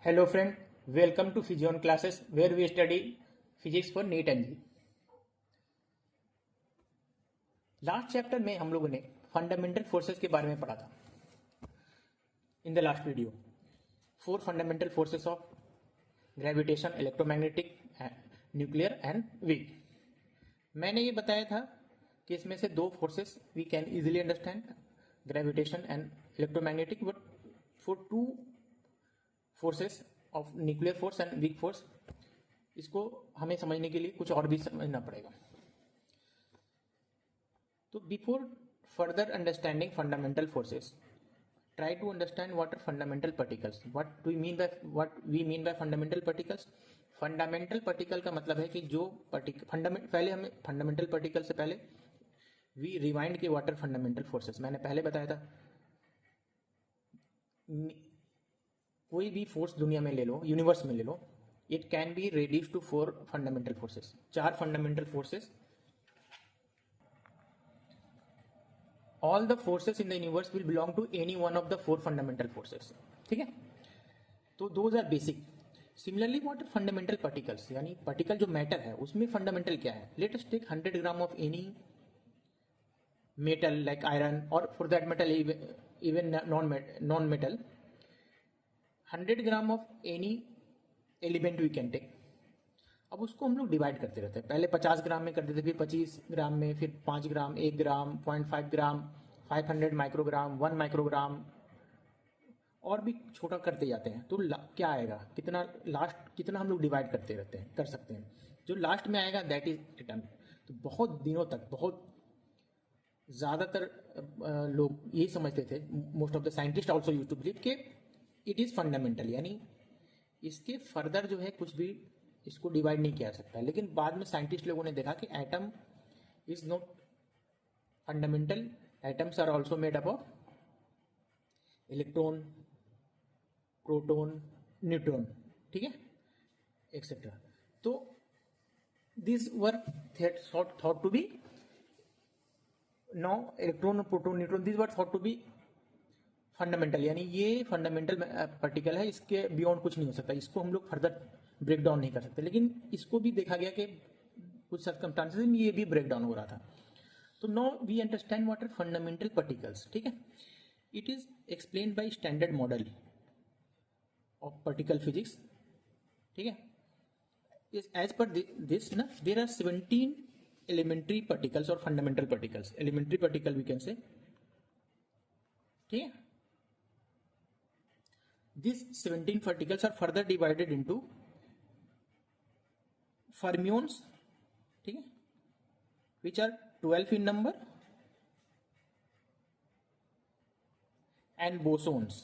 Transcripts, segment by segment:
Hello friend, welcome to Physion classes where we study physics for NEET and JEE। Last chapter में हम लोगों ने fundamental forces के बारे में पढ़ा था। In the last video 4 fundamental forces of gravitation, electromagnetic, nuclear and weak. मैंने ये बताया था कि इसमें से 2 forces we can easily understand, gravitation and electromagnetic, but for 2 forces of nuclear force and weak force इसको हमें समझने के लिए कुछ और भी समझना पड़ेगा। तो before further understanding fundamental forces, try to understand what are fundamental particles। what we mean by fundamental particles। fundamental particle का मतलब है कि जो पहले हमें fundamental particle से पहले we rewind के what are fundamental forces। मैंने पहले बताया था कोई भी फोर्स दुनिया में ले लो, यूनिवर्स में ले लो, it can be reduced to 4 fundamental forces. 4 fundamental forces. All the forces in the universe will belong to any one of the 4 fundamental forces. ठीक है, तो those are basic. Similarly what are fundamental particles, यानी particle जो matter है उसमें fundamental क्या है। Let us take 100 gram of any metal like iron, और for that metal even non metal, 100 gram of any element we can take. अब उसको हम लोग डिवाइड करते रहते हैं। पहले 50 ग्राम में करते थे, फिर 25 ग्राम में, फिर 5 ग्राम, 1 ग्राम, 0.5 ग्राम, 500 माइक्रोग्राम, 1 माइक्रोग्राम, और भी छोटा करते जाते हैं। तो क्या आएगा, कितना लास्ट, कितना हम लोग डिवाइड करते रहते हैं, कर सकते हैं। जो लास्ट में आएगा दैट इज एटम। तो बहुत दिनों तक, बहुत ज़्यादातर लोग यही समझते थे, most of the scientist also use to believe कि इट इज़ फंडामेंटल, यानी इसके फर्दर जो है कुछ भी इसको डिवाइड नहीं किया जा सकता। लेकिन बाद में साइंटिस्ट लोगों ने देखा कि atom is not fundamental. Atoms are also made up of electron, proton, neutron, ठीक है, एक्सेट्रा। तो this were thought to be, no electron, proton, neutron, this were thought to be fundamental, यानी ये फंडामेंटल पार्टिकल है, इसके beyond कुछ नहीं हो सकता, इसको हम लोग फर्दर ब्रेक डाउन नहीं कर सकते। लेकिन इसको भी देखा गया कि कुछ सर्कमस्टांसेस में ये भी ब्रेक डाउन हो रहा था। तो now we understand what are fundamental particles. ठीक है, it is explained by standard model of particle physics. ठीक है, एज पर दिस ना देर आर 17 एलिमेंट्री पार्टिकल्स और fundamental particles. Elementary particle we can say, ठीक है, these 17 particles are further divided into fermions, ठीक है, which are 12 in number, and bosons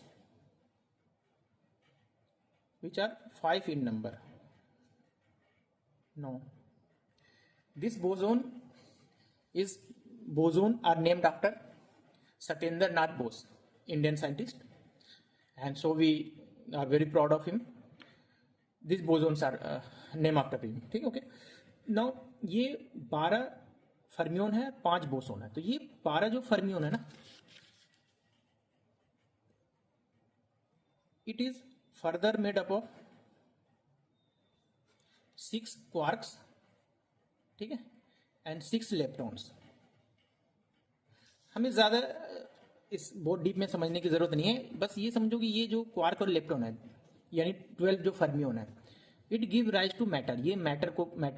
which are 5 in number. No, this boson are named after Satyendra Nath Bose, Indian scientist, and so we are very proud of him. These bosons are named after him। ठीक है, okay. Now ये 12 fermion है, 5 boson है। तो ये 12 जो fermion है ना, it is further made up of 6 quarks, ठीक है, एंड 6 लेप्टॉन्स। हमें ज्यादा इस बहुत डीप में समझने की जरूरत नहीं है, बस ये समझो कि ये जो क्वार्क और लेप्टॉन है, यानी 12 जो फर्मियोन है, it give rise to matter. ये मैटर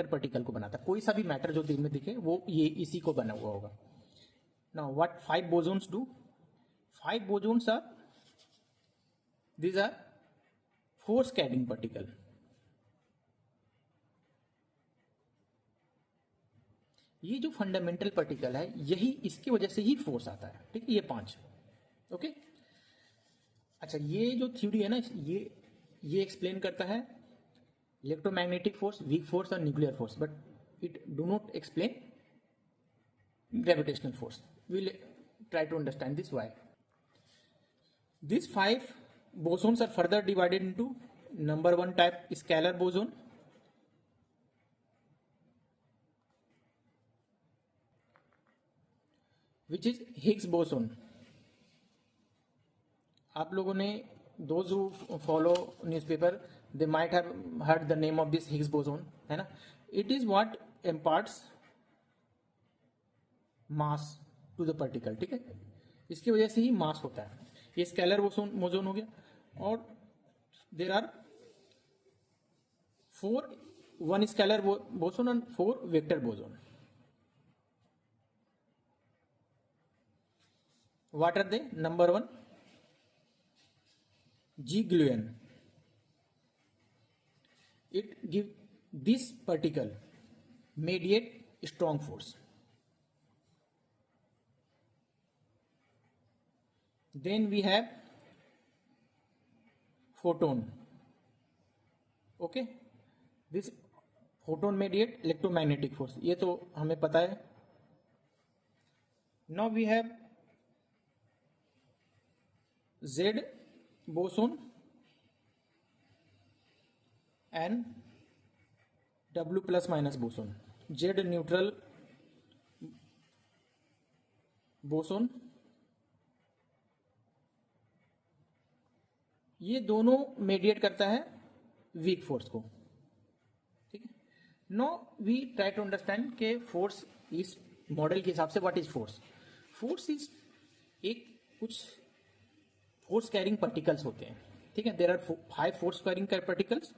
पार्टिकल को बनाता है। कोई सा भी मैटर जो दिन में दिखे वो ये इसी को बना हुआ होगा। Now what 5 bosons do, 5 bosons are, these are force carrying particle। ये जो फंडामेंटल पार्टिकल है, यही इसकी वजह से ही फोर्स आता है। ठीक है, ये 5, ओके। अच्छा, ये जो थ्योरी है ना, ये एक्सप्लेन करता है इलेक्ट्रोमैग्नेटिक फोर्स, वीक फोर्स और nuclear force, but it do not explain gravitational force. Will try to understand this why. These 5 bosons are further divided into number 1 type scalar boson, which is Higgs boson। आप लोगों ने those who follow newspaper, they might have heard the name of this Higgs boson, है ना. It is what imparts mass to the particle. ठीक है, इसकी वजह से ही मास होता है. ये स्केलर बोसोन हो गया. और there are 1 scalar boson and 4 vector boson. What are they? Number 1, G gluon. It give this particle mediate strong force. Then we have photon. Okay, this photon mediate electromagnetic force. ये तो हमें पता है. Now we have Z boson and W plus minus boson. Z neutral boson. ये दोनों mediate करता है weak force को. ठीक है. Now we try to understand के फोर्स इस मॉडल के हिसाब से what is force. Force is एक कुछ फोर्स कैरिंग पार्टिकल्स होते हैं. ठीक है, there are 5 force carrying particles.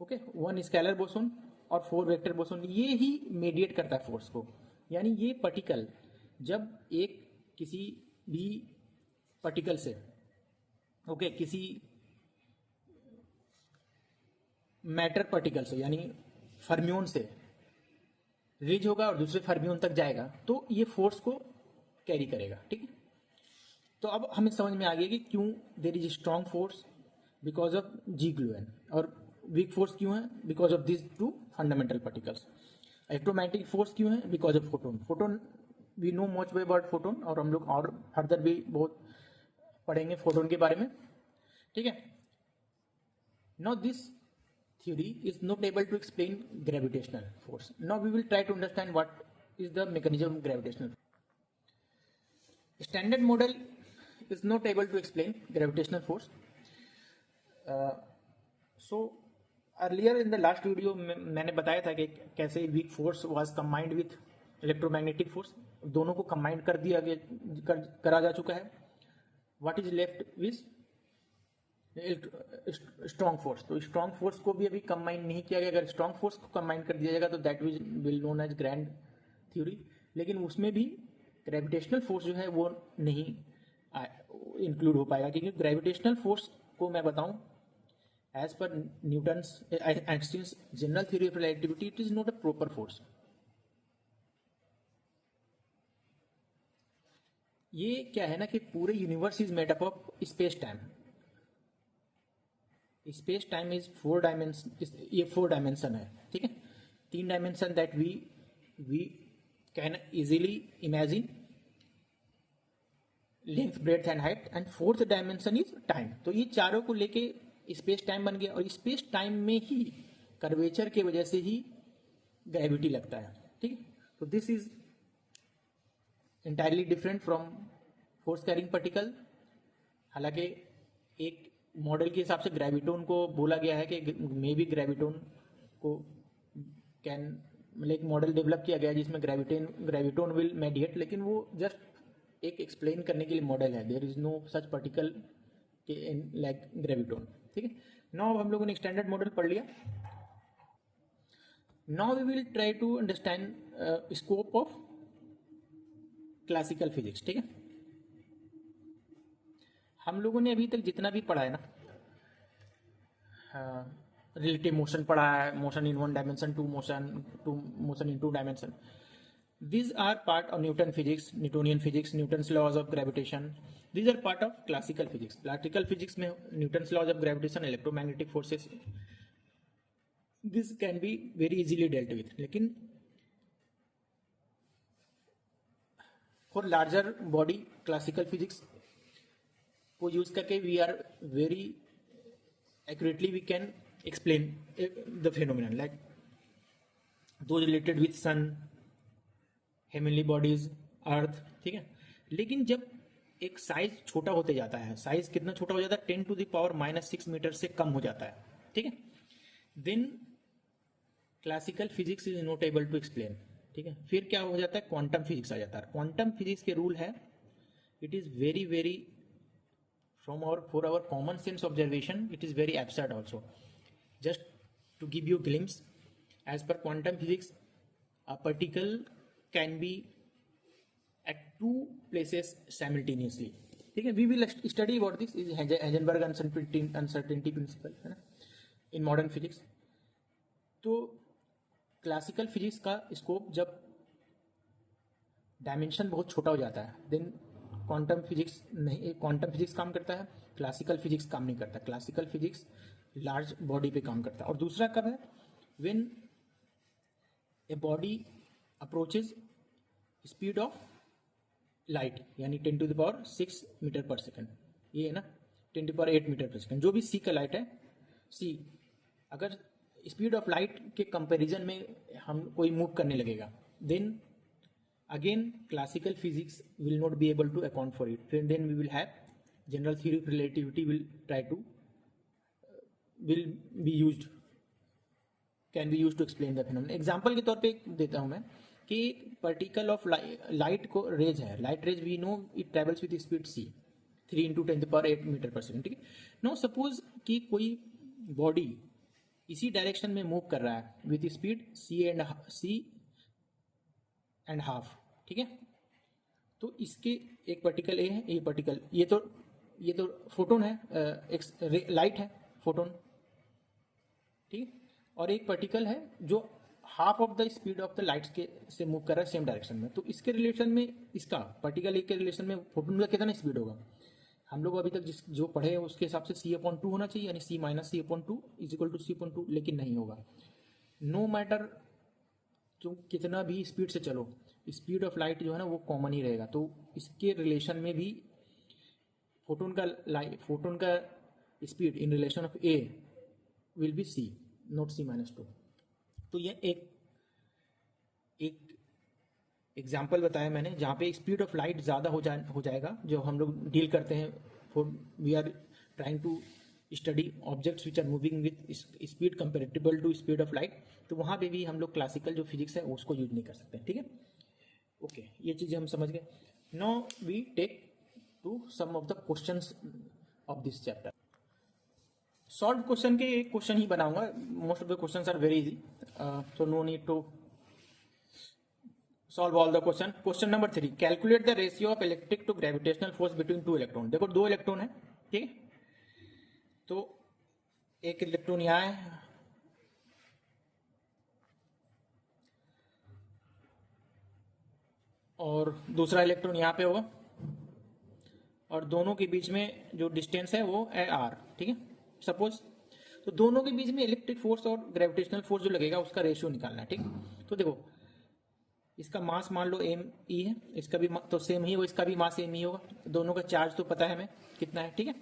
Okay, 1 scalar boson और 4 वेक्टर बोसोन. ये ही मेडिएट करता है फोर्स को. यानी ये पार्टिकल जब एक किसी भी पार्टिकल से किसी मैटर पार्टिकल से यानी फर्मियोन से रिलीज होगा और दूसरे फर्मियोन तक जाएगा, तो ये फोर्स को कैरी करेगा. ठीक है, तो अब हमें समझ में आ गया कि क्यों there is strong force because of G gluon, और वीक फोर्स क्यों है because of this 2 fundamental particles. Electromagnetic force क्यों है because of photon. Photon we know much way about photon, और हम लोग और फर्दर भी बहुत पढ़ेंगे फोटोन के बारे में. ठीक है. Now this theory is not able to explain gravitational force. Now we will try to understand what is the mechanism of gravitational force. Standard model is not able to explain gravitational force. So earlier in the last video मैंने बताया था कि कैसे weak force was combined with electromagnetic force. दोनों को combine करा जा चुका है. What is left with strong force. तो स्ट्रॉन्ग फोर्स को भी अभी कंबाइन नहीं किया गया. अगर स्ट्रॉन्ग फोर्स को कंबाइन कर दिया जाएगा तो that will known as grand theory. लेकिन उसमें भी ग्रेविटेशनल फोर्स जो है वो नहीं इंक्लूड हो पाएगा, क्योंकि ग्रेविटेशनल फोर्स को मैं बताऊं as per Newton's Einstein's general theory of relativity, it is not a proper force. ये क्या है ना कि पूरे universe is made up of space time. Space time is 4 dimension. ये 4 डायमेंशन है. ठीक है, 3 dimension that we can easily imagine, length, breadth and height, and 4th dimension is time. तो ये चारों को लेके स्पेस टाइम बन गया, और स्पेस टाइम में ही कर्वेचर की वजह से ही ग्रेविटी लगता है. ठीक है, तो this is entirely different from force carrying particle. हालांकि एक मॉडल के हिसाब से ग्रेविटोन को बोला गया है कि मे बी ग्रेविटोन को कैन, मतलब एक मॉडल डेवलप किया गया है जिसमें ग्रेविटोन विल मेडिएट, लेकिन वो जस्ट एक एक्सप्लेन करने के लिए मॉडल है. There is no such particle like graviton. ठीक है, नाउ हम लोगों ने स्टैंडर्ड मॉडल पढ़ लिया. Now we will try to understand scope of classical physics. ठीक है, हम लोगों ने अभी तक जितना भी पढ़ा है ना, रिलेटिव मोशन पढ़ा है, motion in 1 dimension, motion in 2 dimension. These are part of Newton physics, Newtonian physics, Newton's laws of gravitation. These are part of classical physics. Classical physics में Newton's laws of gravitation, electromagnetic forces, this can be very easily dealt with. लेकिन for larger body classical physics को use करके we are very accurately we can explain the phenomenon like those related with sun, heavenly bodies, अर्थ. ठीक है, लेकिन जब एक size छोटा होते जाता है, साइज कितना छोटा हो जाता है, 10⁻⁻6 मीटर से कम हो जाता है, ठीक है। Then classical physics is not able to explain, ठीक है। फिर क्या हो जाता है, क्वांटम फिजिक्स आ जाता है। क्वांटम फिजिक्स के रूल है, it is very very from our for our common sense observation it is very absurd also. Just to give you a glimpse, as per quantum physics a particle can be at two places simultaneously, ठीक है। we will study about this is Heisenberg uncertainty principle, है ना, in modern physics। तो classical physics का scope जब dimension बहुत छोटा हो जाता है, देन क्वांटम फिजिक्स नहीं, क्वांटम फिजिक्स काम करता है, क्लासिकल फिजिक्स काम नहीं करता। क्लासिकल फिजिक्स लार्ज बॉडी पे काम करता है। और दूसरा कब है, when a body approaches speed of light, यानी 10⁻6 मीटर पर सेकेंड, ये है ना, 10⁸ मीटर पर सेकेंड, जो भी सी का लाइट है, सी अगर स्पीड ऑफ लाइट के कंपैरिजन में हम कोई मूव करने लगेगा, then again classical physics will not be able to account for it, then we will have general theory of relativity will try to will be used, can be used to explain the phenomenon। Example के तौर पे देता हूं मैं कि particle of light को rays है, light rays we know it travels with speed c 3 × 10⁸ metre per second, ठीक है। नो सपोज कि कोई बॉडी इसी डायरेक्शन में मूव कर रहा है with speed c and half, ठीक है। तो इसके एक पार्टिकल ए है, ये पार्टिकल, ये तो फोटोन है, एक लाइट है फोटोन, ठीक है। और एक पार्टिकल है जो half of the speed of the light के से मूव कर रहा है सेम डायरेक्शन में। तो इसके रिलेशन में, इसका पार्टिकल ए के रिलेशन में फोटोन का कितना स्पीड होगा, हम लोग अभी तक जो पढ़े हैं उसके हिसाब से c/2 होना चाहिए, यानी c - c/2 = c/2, लेकिन नहीं होगा। नो मैटर तो कितना भी स्पीड से चलो, स्पीड ऑफ लाइट जो है ना वो कॉमन ही रहेगा। तो इसके रिलेशन में भी फोटोन का speed in relation of A will be c, not c-2। तो ये एक एग्जाम्पल बताया मैंने जहाँ पे स्पीड ऑफ लाइट ज़्यादा हो जाएगा, जो हम लोग डील करते हैं, we are trying to study objects which are moving with speed comparable to speed of light. तो वहाँ पे भी हम लोग क्लासिकल जो फिजिक्स है उसको यूज नहीं कर सकते, ठीक है। ओके, ये चीज़ें हम समझ गए। Now we take to some of the questions of this chapter. Solve question के एक क्वेश्चन ही बनाऊंगा, most of the questions are very easy, so no need to solve all the question. Question number 3, calculate the ratio of electric to gravitational force between 2 electron. देखो 2 electron है, ठीक है। तो एक इलेक्ट्रॉन यहाँ है और दूसरा इलेक्ट्रॉन यहाँ पे होगा, और दोनों के बीच में जो डिस्टेंस है वो है r, ठीक है। सपोज तो दोनों के बीच में इलेक्ट्रिक फोर्स और ग्रेविटेशनल फोर्स जो लगेगा उसका रेशियो निकालना है, ठीक है। तो देखो इसका मास मान लो m e है, इसका भी तो सेम ही हो, इसका भी मास m e होगा, दोनों का चार्ज तो पता है हमें कितना है, ठीक है।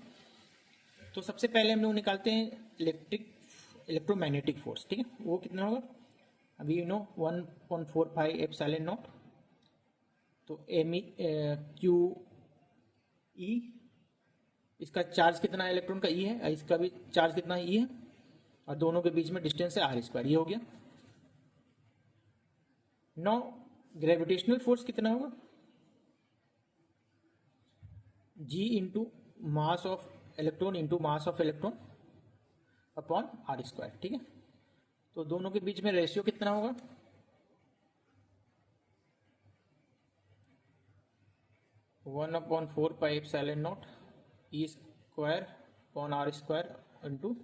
तो सबसे पहले हम लोग निकालते हैं इलेक्ट्रोमैग्नेटिक फोर्स, ठीक है। वो कितना होगा, अभी यू नो 1.45 एप्सिलॉन नॉट, तो m q e, इसका चार्ज कितना है इलेक्ट्रॉन का, e है, इसका भी चार्ज कितना है, e है, और दोनों के बीच में डिस्टेंस है r², ये हो गया। नाउ ग्रेविटेशनल फोर्स कितना होगा, g into mass of electron into mass of electron upon r², ठीक है। तो दोनों के बीच में रेशियो कितना होगा, 1/4 epsilon not e² upon r² into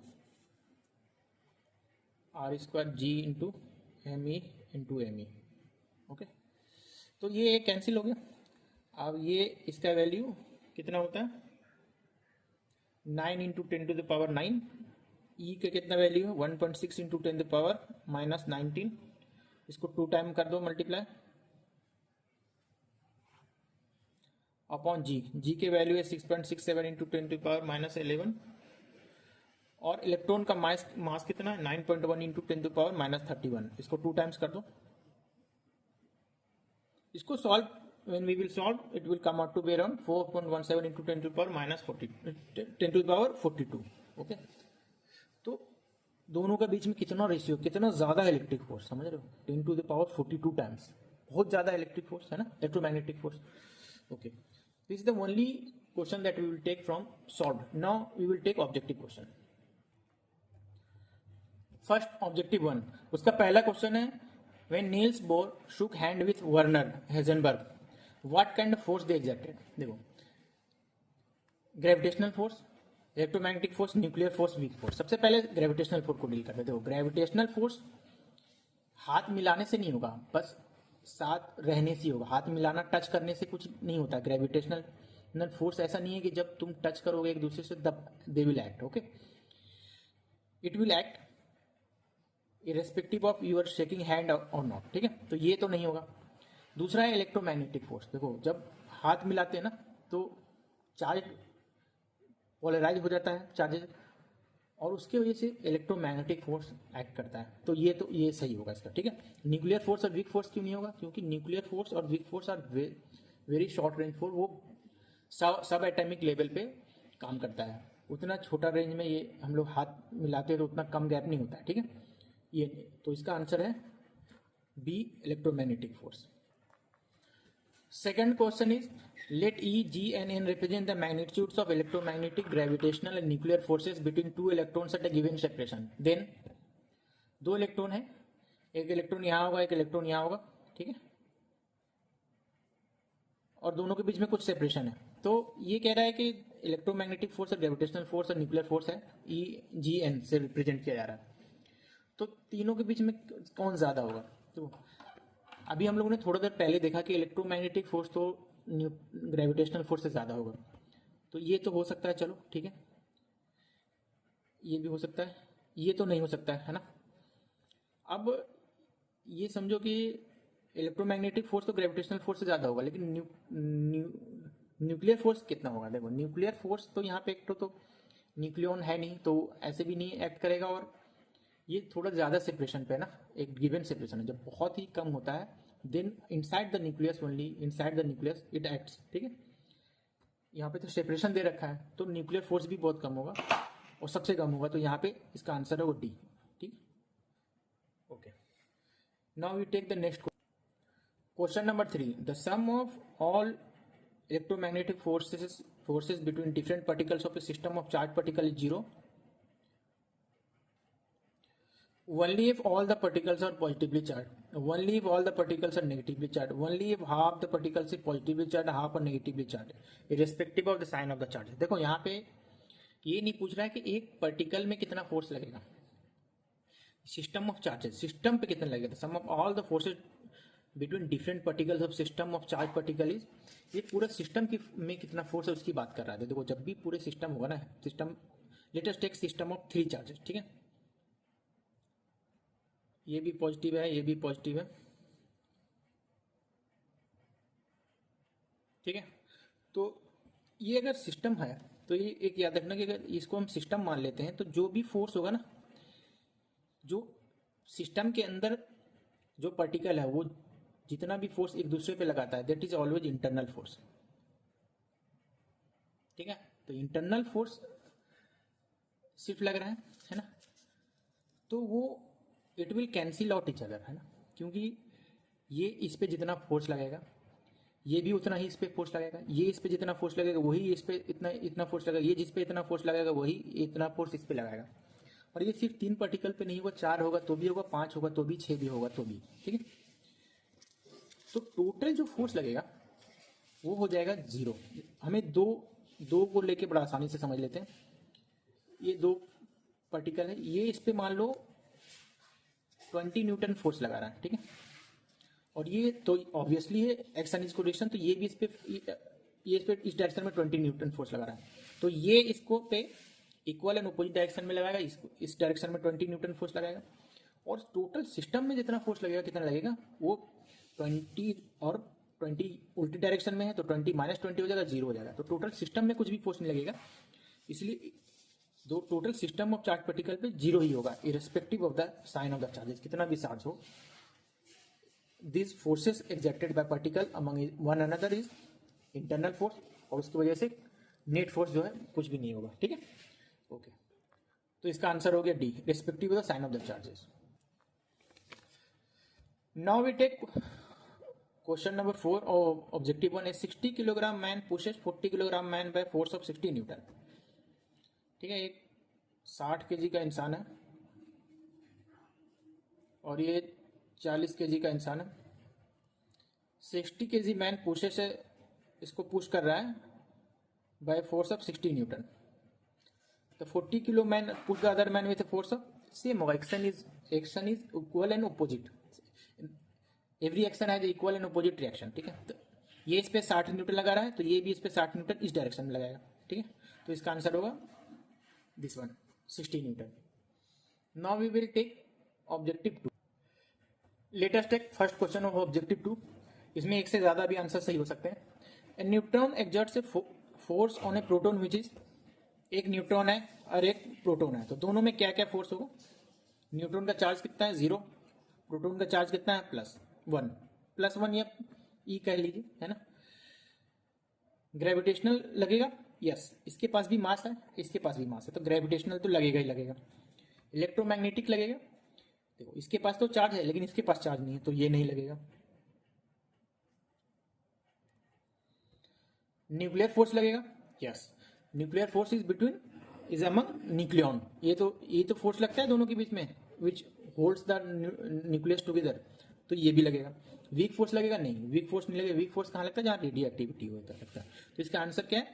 r² g into me। Okay, तो ये कैंसिल हो गया। अब ये इसका वैल्यू कितना होता है, 9 × 10⁻⁹, ई का कितना वैल्यू है, 1.6 × 10⁻−19, इसको 2 टाइम कर दो मल्टीप्लाई, अपॉन जी के वैल्यू है 6.67 × 10⁻−11, और इलेक्ट्रॉन का मास कितना है, 9.1 × 10⁻−31, इसको 2 टाइम्स कर दो। इसको solve when we will solve, it will come out to be around 4.17 into 10 to the power minus 40, 10 to the power 42. Okay, तो दोनों के बीच में कितना रेशियो, कितना ज़्यादा इलेक्ट्रिक फोर्स, समझ रहे हो, 10 टू द पावर 42 टाइम्स, बहुत ज़्यादा इलेक्ट्रिक फोर्स है ना, electromagnetic force. Okay, this is the only question that we will take from solve. Now we will take objective question. First objective 1, उसका पहला क्वेश्चन है, when Niels Bohr shook hand with Werner Heisenberg, what kind of force they exerted. देखो, gravitational force, electromagnetic force, nuclear force, weak force. सबसे पहले gravitational force को deal करते हैं. देखो, ग्रेविटेशनल फोर्स हाथ मिलाने से नहीं होगा, बस साथ रहने से होगा. हाथ मिलाना, टच करने से कुछ नहीं होता. ग्रेविटेशनल फोर्स ऐसा नहीं है कि जब तुम टच करोगे एक दूसरे से तब they will act. Okay, it will act irrespective of your shaking hand और नॉट. ठीक है, तो ये तो नहीं होगा. दूसरा है इलेक्ट्रोमैग्नेटिक फोर्स. देखो, जब हाथ मिलाते हैं ना तो चार्ज पोलराइज हो जाता है, चार्जेस, और उसके वजह से इलेक्ट्रोमैग्नेटिक फोर्स एक्ट करता है. तो ये सही होगा इसका. ठीक है, न्यूक्लियर फोर्स और वीक फोर्स क्यों नहीं होगा, क्योंकि न्यूक्लियर फोर्स और weak force are very short range force. वो सब एटॉमिक लेवल पे काम करता है. उतना छोटा रेंज में ये हम लोग हाथ मिलाते हैं तो उतना कम गैप नहीं होता है. ठीक है, ये नहीं. तो इसका आंसर है B, electromagnetic force. Second question is, let E, G and N represent the magnitudes of electromagnetic, gravitational and nuclear forces between two electrons at a given separation. Then दो इलेक्ट्रॉन है, एक इलेक्ट्रॉन यहाँ होगा, एक electron यहाँ होगा. ठीक है, और दोनों के बीच में कुछ सेपरेशन है. तो ये कह रहा है कि इलेक्ट्रोमैग्नेटिक फोर्स और ग्रेविटेशनल फोर्स और न्यूक्लियर फोर्स है, E, G, N से रिप्रेजेंट किया जा रहा है. तो तीनों के बीच में कौन ज़्यादा होगा. तो अभी हम लोगों ने थोड़ा देर पहले देखा कि इलेक्ट्रोमैग्नेटिक फोर्स तो ग्रेविटेशनल फोर्स से ज़्यादा होगा. तो ये तो हो सकता है, चलो ठीक है, ये भी हो सकता है, ये तो नहीं हो सकता है ना. अब ये समझो कि इलेक्ट्रोमैग्नेटिक फोर्स तो ग्रेविटेशनल फोर्स से ज़्यादा होगा, लेकिन न्यूक्लियर फोर्स कितना होगा. देखो, न्यूक्लियर फोर्स तो यहाँ पे एक तो न्यूक्लियन है नहीं, तो ऐसे भी नहीं एक्ट करेगा. और ये थोड़ा ज़्यादा सेपरेशन पे है ना, एक गिवन सेपरेशन है. जब बहुत ही कम होता है, then inside the nucleus, only inside the nucleus it acts. ठीक है, यहाँ पे तो सेपरेशन दे रखा है, तो न्यूक्लियर फोर्स भी बहुत कम होगा और सबसे कम होगा. तो यहाँ पे इसका आंसर है वो डी. ठीक, okay. Now we take the next question number 3. The sum of all electromagnetic forces between different particles of a system of charge particle is 0 only if all the particles are positively charged, only if all the particles are negatively charged, only if half the particles is positively charged, half are negatively charged, irrespective of the sign of the charge. देखो, यहाँ पे ये नहीं पूछ रहा है कि एक पार्टिकल में कितना फोर्स लगेगा, सिस्टम ऑफ चार्जेस, सिस्टम पे कितना लगेगा. Sum of all the forces between different particles of system of charge particle is, ये पूरा सिस्टम की में कितना फोर्स है उसकी बात कर रहा है. देखो, जब भी पूरे सिस्टम होगा ना, system, late us tech system of 3 charges. ठीक है, ये भी पॉजिटिव है, ये भी पॉजिटिव है. ठीक है, तो ये अगर सिस्टम है तो ये एक याद रखना कि अगर इसको हम सिस्टम मान लेते हैं तो जो भी फोर्स होगा ना, जो सिस्टम के अंदर जो पार्टिकल है वो जितना भी फोर्स एक दूसरे पे लगाता है, that is always internal force. ठीक है, तो इंटरनल फोर्स सिर्फ लग रहा है ना, तो वो it will cancel out each other, है ना, क्योंकि ये इस पे जितना फोर्स लगेगा ये भी उतना ही इस पे फोर्स लगेगा, ये इस पे जितना फोर्स लगेगा वही इस पे इतना फोर्स लगेगा, ये जिस पे इतना फोर्स लगेगा वही इतना फोर्स इस पे लगाएगा. और ये सिर्फ 3 पार्टिकल पे नहीं होगा, 4 होगा तो भी होगा, 5 होगा तो भी, 6 भी होगा तो भी. ठीक है, तो टोटल जो फोर्स लगेगा वो हो जाएगा 0. हमें दो को लेके बड़ा आसानी से समझ लेते हैं. ये 2 पार्टिकल है, ये इस पे मान लो 20 न्यूटन फोर्स लगा रहा है. ठीक है, और ये तो ऑब्वियसली है एक्स इज डायरेक्शन, तो ये भी इस पे इस डायरेक्शन में 20 न्यूटन फोर्स लगा रहा है. तो ये इसको पे इक्वल एंड अपोजिट डायरेक्शन में लगाएगा, इसको इस डायरेक्शन में 20 न्यूटन फोर्स लगाएगा. और टोटल सिस्टम में जितना फोर्स लगेगा कितना लगेगा, वो 20 और 20 उल्टी डायरेक्शन में है तो 20 माइनस 20 हो जाएगा, 0 हो जाएगा. तो टोटल सिस्टम में कुछ भी फोर्स नहीं लगेगा, इसलिए दो total system of charge particle पे 0 ही होगा, irrespective of the sign of the charges. कितना भी चार्ज हो, this forces exerted by particle among one another is internal force, और उसकी वजह से नेट फोर्स जो है कुछ भी नहीं होगा, ठीक है। ओके, तो इसका आंसर हो गया D, respective of the sign of the charges. Now we take question number 4 और ऑब्जेक्टिव 1 है 60 kilogram man pushes 40 kilogram man by force of 60 newton. ठीक है, एक 60 केजी का इंसान है और ये 40 केजी का इंसान है। 60 केजी मैन पुशेस है, इसको पुश कर रहा है बाय फोर्स ऑफ 60 न्यूटन। तो 40 kilo man push the other man with force of same होगा, action is equal and opposite, every action has equal and opposite reaction. ठीक है, तो ये इस पे 60 न्यूटन लगा रहा है तो ये भी इस पे 60 न्यूटन इस डायरेक्शन में लगाएगा। ठीक है, तो इसका आंसर होगा this one 60 newton. Now we will take objective 2। Let us take first question of objective 2। इसमें एक से ज्यादा भी आंसर सही हो सकते हैं। A neutron exerts a force on a proton which is, एक न्यूट्रॉन है और एक प्रोटॉन है, तो दोनों में क्या क्या फोर्स होगा। न्यूट्रॉन का चार्ज कितना है 0, प्रोटॉन का चार्ज कितना है +1 या ई कह लीजिए, है ना। ग्रेविटेशनल लगेगा, यस, इसके पास भी मास है, इसके पास भी मास है, तो ग्रेविटेशनल तो लगेगा ही लगेगा। इलेक्ट्रोमैग्नेटिक लगेगा, देखो इसके पास तो चार्ज है लेकिन इसके पास चार्ज नहीं है तो ये नहीं लगेगा। न्यूक्लियर फोर्स लगेगा, yes, nuclear force is among nucleon, ये तो फोर्स लगता है दोनों के बीच में विच होल्ड्स द न्यूक्लियस टुगेदर, तो ये भी लगेगा। वीक फोर्स लगेगा, नहीं, वीक फोर्स नहीं लगेगा। वीक फोर्स कहाँ लगता है, जहाँ रेडियो एक्टिविटी होता लगता है। तो इसका आंसर क्या है,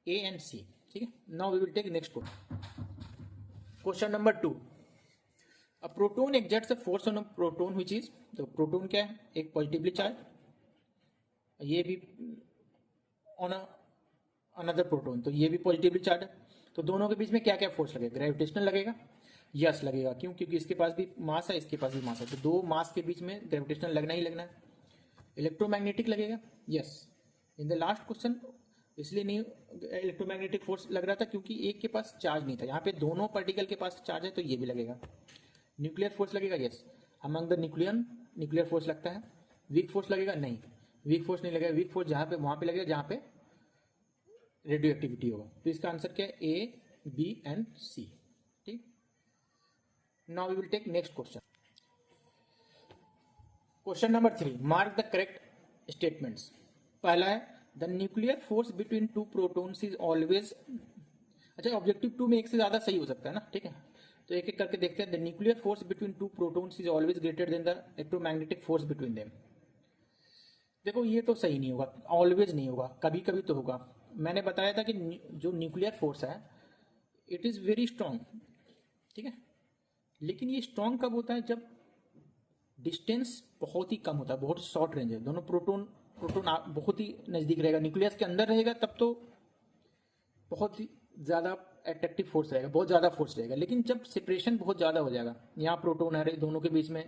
ए एंड सी। ठीक है, now we will take next question number 2। A proton exerts a force on a proton which is, तो प्रोटॉन क्या है, एक पॉजिटिवली चार्ज, ये भी ऑन अनदर प्रोटॉन, तो ये भी पॉजिटिवली चार्ज है। तो दोनों के बीच में क्या क्या फोर्स लगेगा, ग्रेविटेशनल लगेगा, यस लगेगा, क्यों, क्योंकि इसके पास भी मास है, इसके पास भी मास है, तो दो मास के बीच में ग्रेविटेशनल लगना ही लगना है। इलेक्ट्रोमैग्नेटिक लगेगा, yes, in the last question इसलिए नहीं इलेक्ट्रोमैग्नेटिक फोर्स लग रहा था क्योंकि एक के पास चार्ज नहीं था, यहाँ पे दोनों पार्टिकल के पास चार्ज है तो ये भी लगेगा। न्यूक्लियर फोर्स लगेगा, yes, among the nuclear force लगता है। वीक फोर्स लगेगा, नहीं, वीक फोर्स नहीं लगेगा, वीक फोर्स जहाँ पे वहां पे लगेगा जहाँ पे रेडियो एक्टिविटी होगा। तो इसका आंसर क्या है, ए बी एंड सी। ठीक, now we will take next question. Question number 3, mark the correct statements. पहला है the nuclear force between two protons is always, अच्छा ऑब्जेक्टिव 2 में एक से ज्यादा सही हो सकता है ना। ठीक है, तो एक एक करके देखते हैं। The nuclear force between two protons is always greater than the electromagnetic force between them. देखो ये तो सही नहीं होगा, ऑलवेज नहीं होगा, कभी कभी तो होगा। मैंने बताया था कि जो न्यूक्लियर फोर्स है इट इज वेरी स्ट्रांग, ठीक है, लेकिन ये स्ट्रांग कब होता है, जब डिस्टेंस बहुत ही कम होता है, बहुत शॉर्ट रेंज है, दोनों प्रोटॉन बहुत ही नजदीक रहेगा, न्यूक्लियस के अंदर रहेगा तब तो बहुत ही ज्यादा अट्रैक्टिव फोर्स रहेगा, बहुत ज्यादा फोर्स रहेगा। लेकिन जब सेपरेशन बहुत ज्यादा हो जाएगा, यहाँ प्रोटॉन है, दोनों के बीच में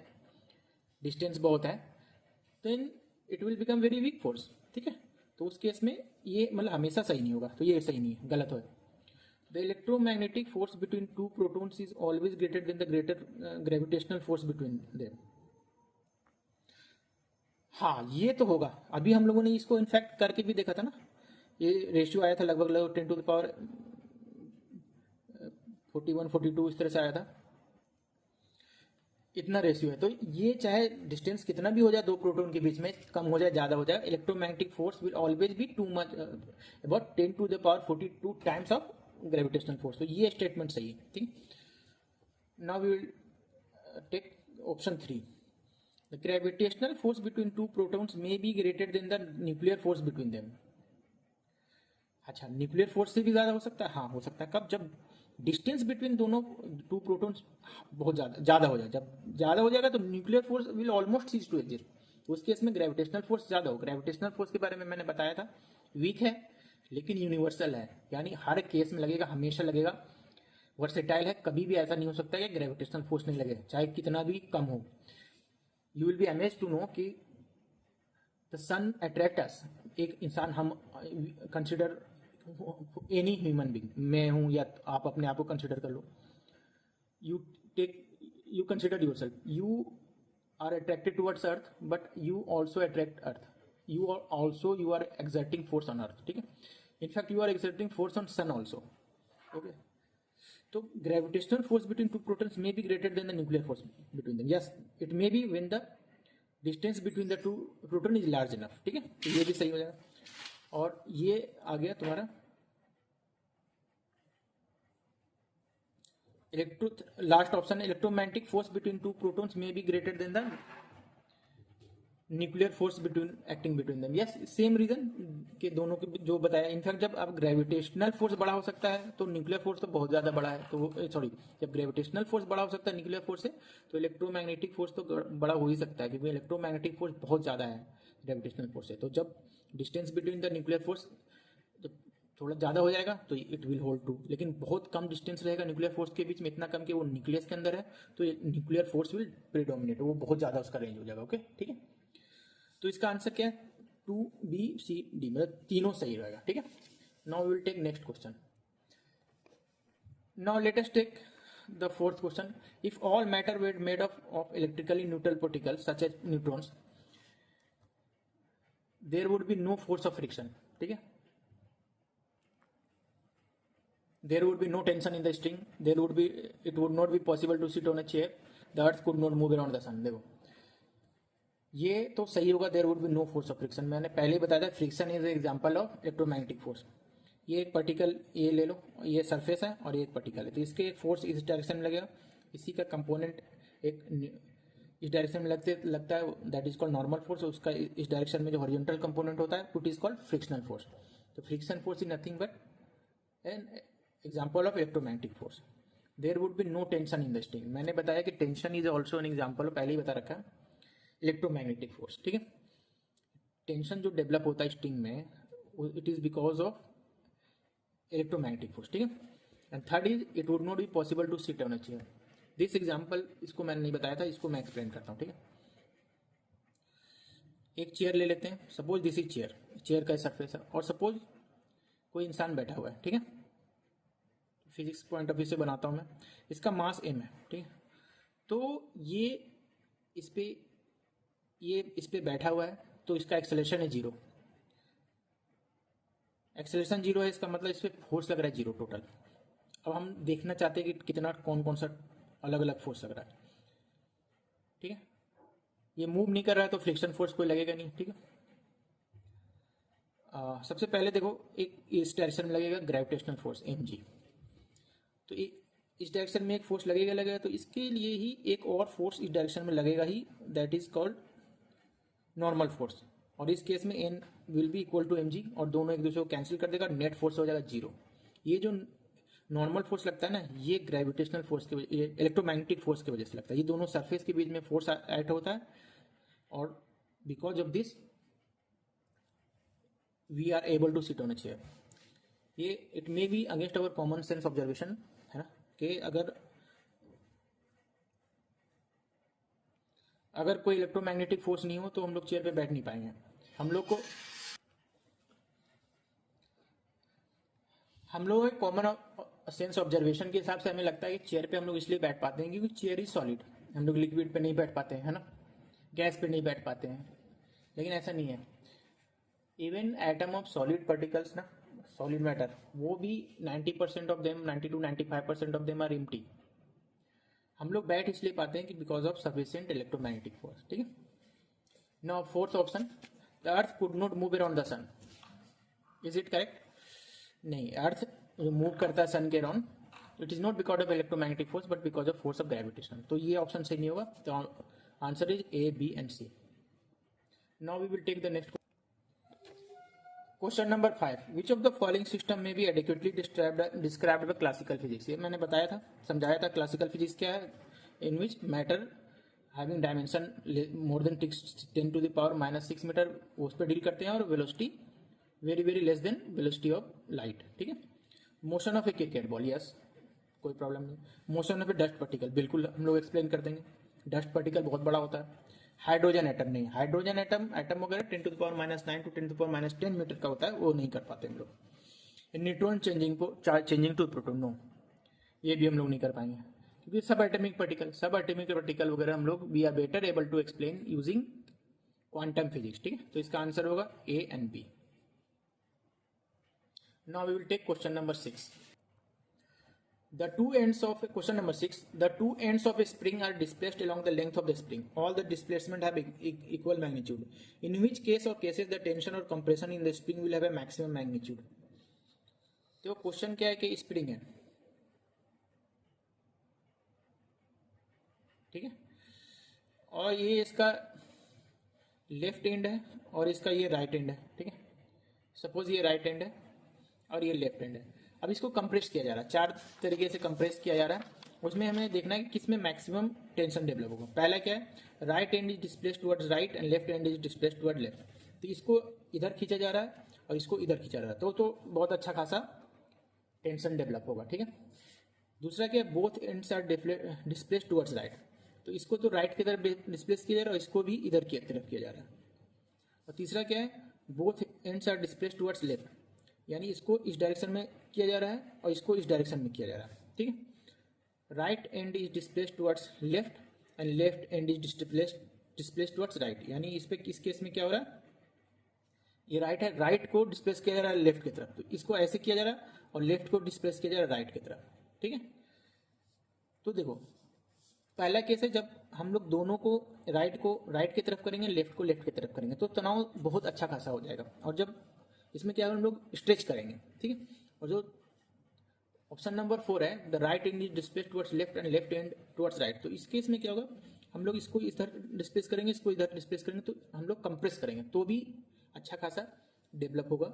डिस्टेंस बहुत है, then it will become very weak force. ठीक है, तो उस केस में ये मतलब हमेशा सही नहीं होगा, तो ये सही नहीं है, गलत हो। The electromagnetic force between two protons is always greater than the greater gravitational force between them. हाँ ये तो होगा, अभी हम लोगों ने इसको इनफैक्ट करके भी देखा था ना, ये रेशियो आया था लगभग 10⁻⁴ 41 42 इस तरह से आया था, इतना रेशियो है। तो ये चाहे डिस्टेंस कितना भी हो जाए दो प्रोटॉन के बीच में, कम हो जाए ज्यादा हो जाए, electromagnetic force will always be too much, about 10⁻42 times of gravitational force. तो ये स्टेटमेंट सही है। ठीक, now we will take option 3। The gravitational force between two protons may be greater than the nuclear force between them. अच्छा, nuclear force से भी ज्यादा हो सकता है, हाँ हो सकता है। कब, जब डिस्टेंस बिटवीन दोनों टू प्रोटॉन्स बहुत ज्यादा हो जाए, जब ज्यादा हो जाएगा तो nuclear force will almost cease to exist, तो उस केस में ग्रेविटेशनल फोर्स ज्यादा हो। ग्रेविटेशनल फोर्स के बारे में मैंने बताया था, वीक है लेकिन यूनिवर्सल है, यानी हर केस में लगेगा, हमेशा लगेगा, वर्सेटाइल है, कभी भी ऐसा नहीं हो सकता कि ग्रेविटेशनल फोर्स नहीं लगे, चाहे कितना भी कम हो। You will be amazed to know कि द सन अट्रैक्ट अस, एक इंसान, हम कंसिडर एनी ह्यूमन बीइंग, मैं हूं या आप अपने आप को कंसिडर कर लो, you consider yourself, you are attracted towards earth, but you also attract earth. You are exerting force on earth. ठीक है, in fact you are exerting force on sun also. Okay. So gravitational force between two protons may be greater than the nuclear force between them. Yes, it may be when the distance between the two proton is large enough. ठीक है, तो ये भी सही हो जाएगा. और ये आ गया तुम्हारा last option, electromagnetic force between two protons may be greater than the nuclear force between acting between them. Yes, same reason के दोनों के जो बताया. इनफैक्ट जब अब ग्रेविटेशनल फोर्स बड़ा हो सकता है तो न्यूक्लियर फोर्स तो बहुत ज्यादा बड़ा है, तो सॉरी, जब ग्रेविटेशनल फोर्स बड़ा हो सकता है न्यूक्लियर फोर्स से, तो इलेक्ट्रोमैग्नेटिक फोर्स तो बड़ा हो ही सकता है, क्योंकि इलेक्ट्रोमैग्नेटिक फोर्स बहुत ज्यादा है ग्रेविटेशनल फोर्स से. तो जब distance between the nuclear force थोड़ा ज़्यादा हो जाएगा तो इट विल होल्ड ट्रू, लेकिन बहुत कम डिस्टेंस रहेगा न्यूक्लियर फोर्स के बीच में, इतना कम कि वो न्यूक्लियस के अंदर है, तो न्यूक्लियर फोर्स विल प्रीडोमिनेट, वो बहुत ज़्यादा उसका रेंज हो जाएगा. ओके, ठीक है. तो इसका आंसर क्या है? 2B, C, D, मतलब तीनों सही रहेगा. ठीक है. Now we will take next question. Now let us take the fourth question. If all matter were made of electrically neutral particles such as neutrons, there would be no force of friction. ठीक है. There would be no tension in the string. It would not be possible to sit on a chair. The earth could not move around the sun. देखो, ये तो सही होगा. There would be no force of friction. मैंने पहले ही बताया था, friction is example of electromagnetic force. ये एक पार्टिकल, ये ले लो, ये सरफेस है और ये एक पार्टिकल है, तो इसके फोर्स इस डायरेक्शन में लगेगा. इसी का कंपोनेंट एक इस डायरेक्शन में लगता है, that is called normal force. उसका इस डायरेक्शन में जो हॉरिजॉन्टल कंपोनेंट होता है, it is called frictional force. तो friction force is nothing but an example of electromagnetic force. There would be no tension in the string. मैंने बताया कि tension is also an example, पहले ही बता रखा है, इलेक्ट्रोमैग्नेटिक फोर्स. ठीक है. टेंशन जो डेवलप होता है स्ट्रिंग में, it is because of electromagnetic force. ठीक है. And third is, it would not be possible to sit on a chair. This example, इसको मैंने नहीं बताया था, इसको मैं एक्सप्लेन करता हूँ. ठीक है. एक चेयर ले लेते हैं. Suppose this is chair, chair का सरफेस है, और सपोज कोई इंसान बैठा हुआ है. ठीक है. फिजिक्स पॉइंट ऑफ व्यू से बनाता हूं मैं. इसका मास m है. ठीक है. तो ये इस पे बैठा हुआ है, तो इसका एक्सेलरेशन है 0. एक्सेलरेशन 0 है, इसका मतलब इस पे फोर्स लग रहा है 0 टोटल. अब हम देखना चाहते हैं कि कितना कौन कौन सा अलग अलग फोर्स लग रहा है. ठीक है. ये मूव नहीं कर रहा है तो फ्रिक्शन फोर्स कोई लगेगा नहीं. ठीक है. सबसे पहले देखो, एक इस डायरेक्शन में लगेगा ग्रेविटेशनल फोर्स mg. तो इस डायरेक्शन में एक फोर्स लगेगा, तो इसके लिए ही एक और फोर्स इस डायरेक्शन में लगेगा ही, that is called normal force. और इस केस में n will be equal to mg, और दोनों एक दूसरे को कैंसिल कर देगा, नेट फोर्स हो जाएगा 0. ये जो नॉर्मल फोर्स लगता है ना, ये ग्रेविटेशनल फोर्स के वजह, ये इलेक्ट्रोमैग्नेटिक फोर्स की वजह से लगता है. ये दोनों सरफेस के बीच में फोर्स ऐड होता है, और because of this we are able to sit on a chair. ये it may be against our common sense observation, है ना, कि अगर कोई इलेक्ट्रोमैग्नेटिक फोर्स नहीं हो तो हम लोग चेयर पे बैठ नहीं पाएंगे. हम लोग एक कॉमन सेंस ऑब्जर्वेशन के हिसाब से हमें लगता है कि चेयर पे हम लोग इसलिए बैठ पाते हैं क्योंकि चेयर इज सॉलिड. हम लोग लिक्विड पे नहीं बैठ पाते हैं, है ना, गैस पे नहीं बैठ पाते हैं. लेकिन ऐसा नहीं है. Even atom of solid particles ना, सॉलिड मैटर, वो भी 90% of them, 90 to 95% of them are empty. हम लोग बैठ इसलिए पाते हैं कि because of sufficient electromagnetic force. ठीक है. Now fourth option, the earth could not move around the sun. Is it correct? नहीं, अर्थ जो मूव करता है सन के around, it is not because of electromagnetic force but because of force of gravitation. तो ये option सही नहीं होगा. तो answer is A, B and C. Now we will take the next question number 5. Which of the following system में भी adequately described by classical physics. ये मैंने बताया था, समझाया था. क्लासिकल फिजिक्स क्या है? In which matter having dimension more than 10 to the power -6 metre, उस पर डील करते हैं, और velocity very very less than velocity of light. ठीक है. Motion of a cricket ball, yes, कोई प्रॉब्लम नहीं. Motion of a dust particle, बिल्कुल हम लोग एक्सप्लेन कर देंगे. डस्ट पार्टिकल बहुत बड़ा होता है. हाइड्रोजन एटम नहीं, हाइड्रोजन एटम वगैरह 10 to the power -9 to 10 to the power -10 metre का होता है, वो नहीं कर पाते हम लोग. Neutron changing to proton, no, ये भी हम लोग नहीं कर पाएंगे, क्योंकि सब एटॉमिक पार्टिकल वगैरह हम लोग we are better able to explain using quantum physics, ठीक है। तो इसका आंसर होगा A and B. Now we will take question number 6। The two ends of question number 6. The two ends of a spring are displaced along the length of the spring. All the displacement have equal magnitude. In which case or cases the tension or compression in the spring will have a maximum magnitude. तो question क्या है कि spring है, ठीक है, और ये इसका लेफ्ट एंड है और इसका ये राइट एंड है, ठीक है। सपोज ये राइट एंड है और ये लेफ्ट एंड है। अब इसको कंप्रेस किया जा रहा है, 4 तरीके से कंप्रेस किया जा रहा है। उसमें हमें देखना है कि किसमें मैक्सिमम टेंशन डेवलप होगा। पहला क्या है, right and is displaced towards right and left and is displaced toward left. तो इसको इधर खींचा जा रहा है और इसको इधर खींचा जा रहा है, तो बहुत अच्छा खासा टेंशन डेवलप होगा, ठीक है। दूसरा क्या है, both ends are displaced towards right. तो इसको तो राइट की तरफ डिस्प्लेस किया जा रहा है और इसको भी इधर की तरफ किया जा रहा है। और तीसरा क्या है, both ends are displaced towards left, यानी इसको इस डायरेक्शन में किया जा रहा है और इसको इस डायरेक्शन में किया जा रहा है, ठीक है। Right and is displaced towards left and left and is displaced towards right. यानी इस पे किस केस में क्या हो रहा है, ये राइट है, राइट को डिस्प्लेस किया जा रहा है लेफ्ट की तरफ, तो इसको ऐसे किया जा रहा है और लेफ्ट को डिस्प्लेस किया जा रहा है राइट की तरफ, ठीक है। तो देखो पहला केस है जब हम लोग दोनों को राइट की तरफ करेंगे, लेफ्ट को लेफ्ट की तरफ करेंगे, तो तनाव बहुत अच्छा खासा हो जाएगा। और जब इसमें क्या हम लोग स्ट्रेच करेंगे, ठीक है। और जो ऑप्शन नंबर 4 है, the right and is displaced towards left and left and towards right, तो इस केस में क्या होगा, हम लोग इसको इधर डिस्प्लेस करेंगे, इसको इधर डिस्प्लेस करेंगे, तो हम लोग कंप्रेस करेंगे तो भी अच्छा खासा डेवलप होगा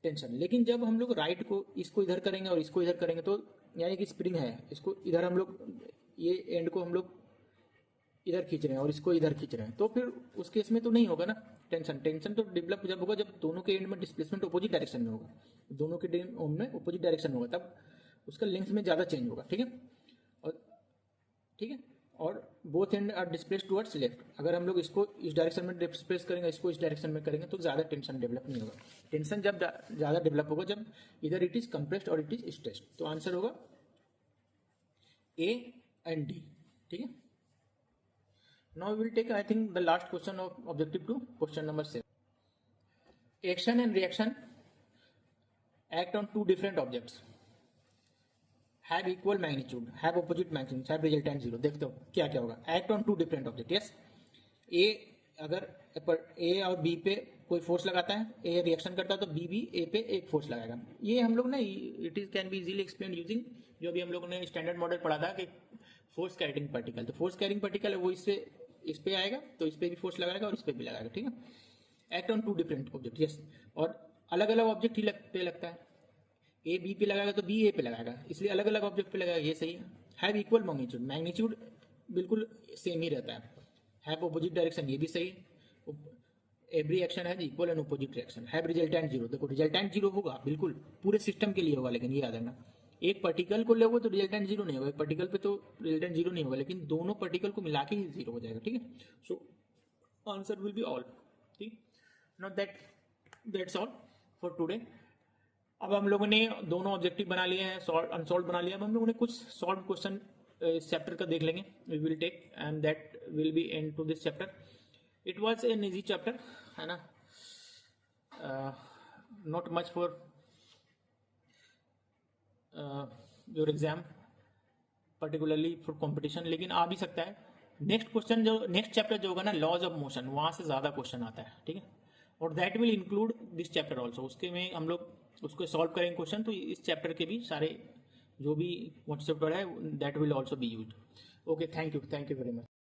टेंशन। लेकिन जब हम लोग राइट को इसको इधर करेंगे और इसको इधर करेंगे, तो यानी कि स्प्रिंग है, इसको इधर हम लोग ये एंड को हम लोग इधर खींच रहे हैं और इसको इधर खींच रहे हैं, तो फिर उस केस में तो नहीं होगा ना टेंशन तो डेवलप जब होगा जब दोनों के एंड में डिस्प्लेसमेंट अपोजिट डायरेक्शन में होगा, दोनों के एंड में अपोजिट डायरेक्शन में होगा, तब उसका लेंथ में ज़्यादा चेंज होगा, ठीक है। और ठीक है, और both end are displaced towards left. अगर हम लोग इसको इस डायरेक्शन में डिस्प्लेस करेंगे, इसको इस डायरेक्शन में करेंगे, तो ज़्यादा टेंशन डेवलप नहीं होगा। टेंशन जब ज़्यादा डेवलप होगा जब इधर इट इज कंप्रेस्ड और इट इज स्ट्रेस्ड। तो आंसर होगा ए एंड डी, ठीक है। Now we will take, I think, the last question of objective 2, question number 7. Action and reaction act on two different objects, have equal magnitude, have opposite magnitude, have resultant 0. देखते हो क्या क्या होगा, act on two different objects. Yes, A अगर A और B पे कोई force लगाता है, A रिएक्शन करता है, तो B भी A पे एक फोर्स लगाएगा। ये हम लोग ना it is can be easily explain using जो भी हम लोगों ने स्टैंडर्ड मॉडल पढ़ा था कि फोर्स कैरिंग पार्टिकल। तो फोर्स कैरिंग पार्टिकल है वो इस पे आएगा, तो इस पे भी फोर्स लगाएगा और इस पे भी लगाएगा, ठीक है। Act on two different object, yes, और अलग अलग ऑब्जेक्ट ही पे लगता है। ए बी पे लगाएगा तो बी ए पे लगाएगा, इसलिए अलग अलग ऑब्जेक्ट पे लगाएगा, ये सही है। हैव इक्वल मैग्नीट्यूड, मैग्नीट्यूड बिल्कुल सेम ही रहता है। हैव अपोजिट डायरेक्शन, ये भी सही है। Every action has equal and opposite reaction. Have resultant 0, देखो रिजल्टेंट 0 होगा, बिल्कुल पूरे सिस्टम के लिए होगा, लेकिन ये याद रखना एक पार्टिकल को लोगे तो रिजल्टेंट 0 नहीं होगा, एक पार्टिकल पे तो रिजल्टेंट 0 नहीं होगा, लेकिन दोनों पार्टिकल को मिला के ही 0 हो जाएगा, ठीक है। So answer will be all, ठीक। Not that's all for today. अब हम लोगों ने दोनों ऑब्जेक्टिव बना लिए हैं, सॉल्व अनसॉल्व बना लिया। अब हम लोगों ने कुछ सॉल्व क्वेश्चन इस चैप्टर का देख लेंगे, we will take and that will be end to this chapter. It was an easy chapter, है ना, not much for your exam particularly for competition, लेकिन आ भी सकता है। नेक्स्ट चैप्टर जो होगा ना, लॉज ऑफ मोशन, वहां से ज्यादा क्वेश्चन आता है, ठीक है। और that will include this chapter also, उसके में हम लोग उसको सॉल्व करेंगे क्वेश्चन, तो इस चैप्टर के भी सारे जो भी कॉन्सेप्ट है that will also be used. Okay, thank you very much.